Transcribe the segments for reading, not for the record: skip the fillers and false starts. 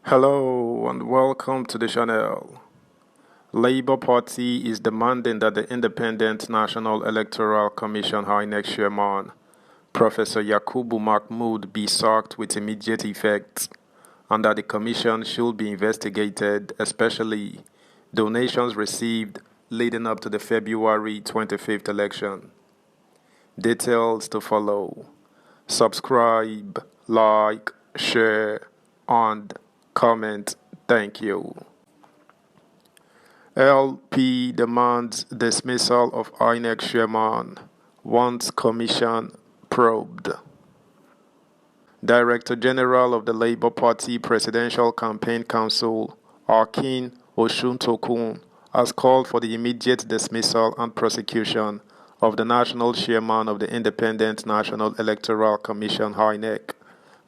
Hello and welcome to the channel. Labour Party is demanding that the Independent National Electoral Commission INEC chairman, Professor Yakubu Mahmood, be sacked with immediate effect, and that the commission should be investigated, especially donations received leading up to the February 25th election. Details to follow. Subscribe, like, share, and comment. Thank you. LP demands dismissal of INEC chairman, wants commission probed. Director General of the Labour Party Presidential Campaign Council, Akin Oshuntokun, has called for the immediate dismissal and prosecution of the national chairman of the Independent National Electoral Commission INEC,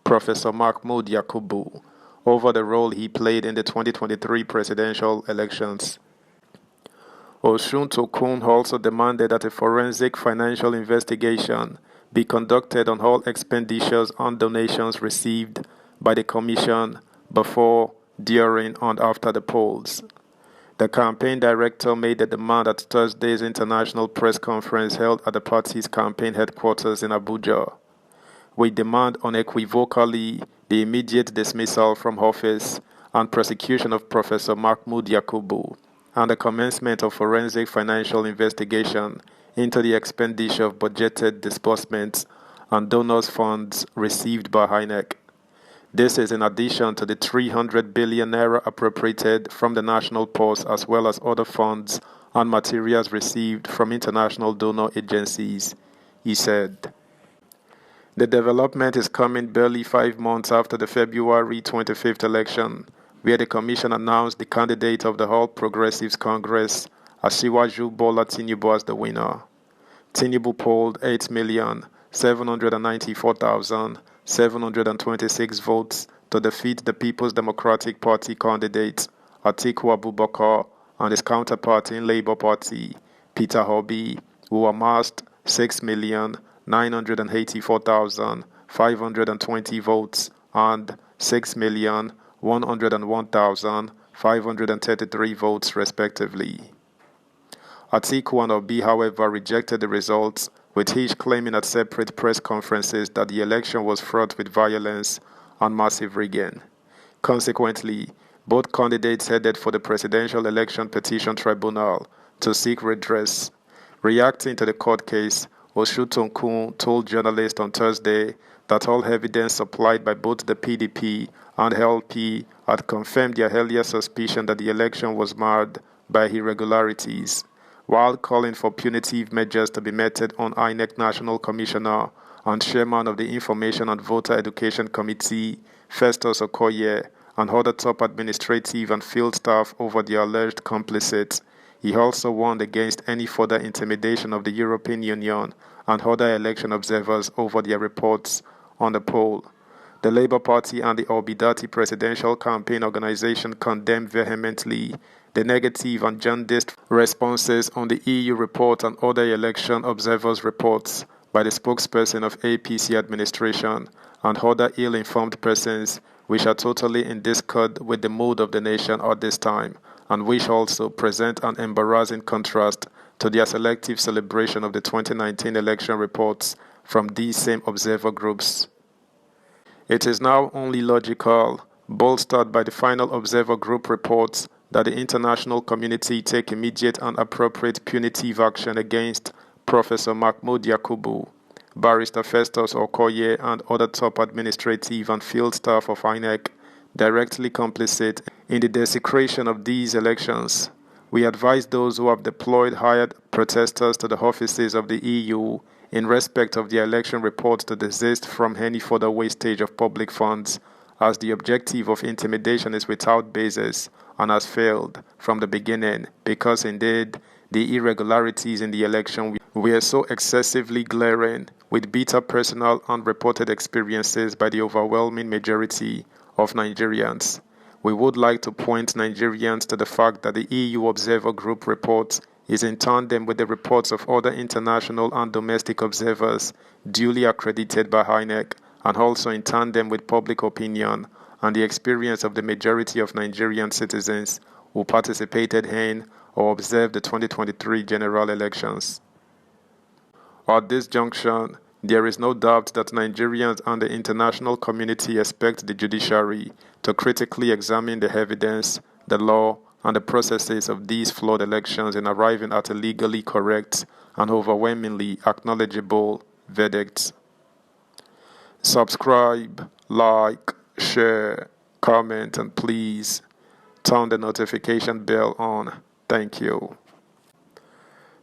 Professor Mahmood Yakubu, over the role he played in the 2023 presidential elections. Oshuntokun also demanded that a forensic financial investigation be conducted on all expenditures and donations received by the Commission before, during, and after the polls. The campaign director made the demand at Thursday's international press conference held at the party's campaign headquarters in Abuja. We demand unequivocally the immediate dismissal from office and prosecution of Professor Mahmood Yakubu and the commencement of forensic financial investigation into the expenditure of budgeted disbursements and donors' funds received by INEC. This is in addition to the 300 billion naira appropriated from the national purse, as well as other funds and materials received from international donor agencies, he said. The development is coming barely 5 months after the February 25th election, where the Commission announced the candidate of the All Progressives Congress, Asiwaju Bola Tinubu, as the winner. Tinubu polled 8,794,726 votes to defeat the People's Democratic Party candidate, Atiku Abubakar, and his counterpart in Labour Party, Peter Obi, who amassed 6,984,520 votes and 6,101,533 votes respectively. Atiku and Obi, however, rejected the results, with each claiming at separate press conferences that the election was fraught with violence and massive rigging. Consequently, both candidates headed for the Presidential Election Petition Tribunal to seek redress. Reacting to the court case, Oshuntokun told journalists on Thursday that all evidence supplied by both the PDP and LP had confirmed their earlier suspicion that the election was marred by irregularities, while calling for punitive measures to be meted on INEC National Commissioner and Chairman of the Information and Voter Education Committee, Festus Okoye, and other top administrative and field staff over the alleged complicit. He also warned against any further intimidation of the European Union and other election observers over their reports on the poll. The Labour Party and the Obidati Presidential Campaign Organization condemned vehemently the negative and jaundiced responses on the EU report and other election observers' reports by the spokesperson of APC administration and other ill-informed persons, which are totally in discord with the mood of the nation at this time, and which also present an embarrassing contrast to their selective celebration of the 2019 election reports from these same observer groups. It is now only logical, bolstered by the final observer group reports, that the international community take immediate and appropriate punitive action against Professor Mahmood Yakubu, Barrister Festus Okoye, and other top administrative and field staff of INEC directly complicit in the desecration of these elections. We advise those who have deployed hired protesters to the offices of the EU in respect of their election reports to desist from any further wastage of public funds, as the objective of intimidation is without basis and has failed from the beginning, because indeed the irregularities in the election were so excessively glaring, with bitter personal and reported experiences by the overwhelming majority of Nigerians. We would like to point Nigerians to the fact that the EU Observer Group report is in tandem with the reports of other international and domestic observers duly accredited by INEC, and also in tandem with public opinion and the experience of the majority of Nigerian citizens who participated in or observed the 2023 general elections. At this junction, there is no doubt that Nigerians and the international community expect the judiciary to critically examine the evidence, the law, and the processes of these flawed elections in arriving at a legally correct and overwhelmingly acknowledgeable verdict. Subscribe, like, share, comment, and please turn the notification bell on. Thank you.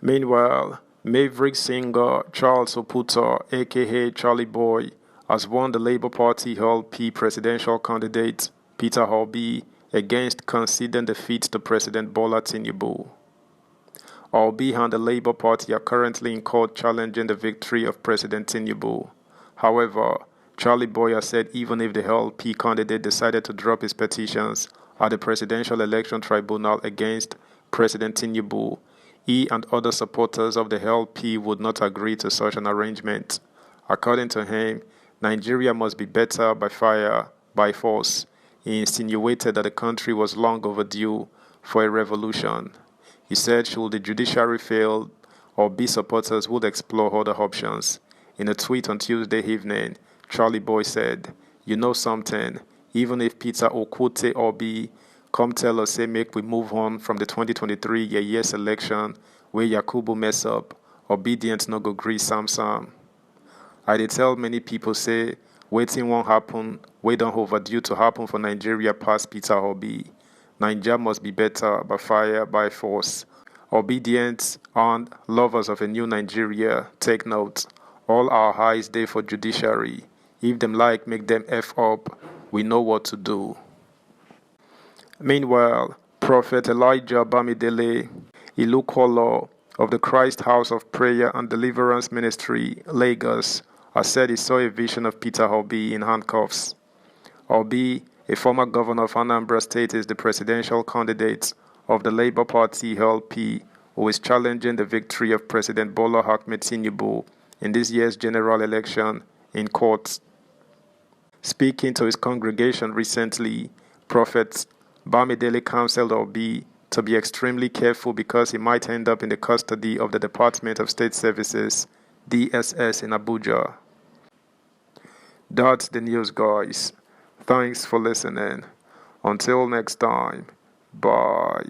Meanwhile, Maverick singer Charles Oputa, aka Charlie Boy, has won the Labour Party LP presidential candidate Peter Obi against conceding defeat to President Bola Tinubu. Obi and the Labour Party are currently in court challenging the victory of President Tinubu. However, Charlie Boy has said even if the LP candidate decided to drop his petitions at the Presidential Election Tribunal against President Tinubu, he and other supporters of the LP would not agree to such an arrangement. According to him, Nigeria must be better by fire, by force. He insinuated that the country was long overdue for a revolution. He said should the judiciary fail, Obi supporters would explore other options. In a tweet on Tuesday evening, Charlie Boy said, "You know something, even if Peter Okote Obi come tell us say make we move on from the 2023 year's election where Yakubu mess up, obedient no go gree Sam. I did tell many people say waiting won't happen, wait don't overdue to happen for Nigeria past Peter Obi. Nigeria must be better by fire, by force. Obedient and lovers of a new Nigeria, take note. All our eyes there for judiciary. If them like, make them F up. We know what to do." Meanwhile, Prophet Elijah Bamidele Ilukolo of the Christ House of Prayer and Deliverance Ministry, Lagos, has said he saw a vision of Peter Obi in handcuffs. Obi, a former governor of Anambra State, is the presidential candidate of the Labour Party LP, who is challenging the victory of President Bola Ahmed Tinubu in this year's general election in court. Speaking to his congregation recently, Prophet Bamidele counseled Obi to be extremely careful because he might end up in the custody of the Department of State Services, DSS, in Abuja. That's the news, guys. Thanks for listening. Until next time, bye.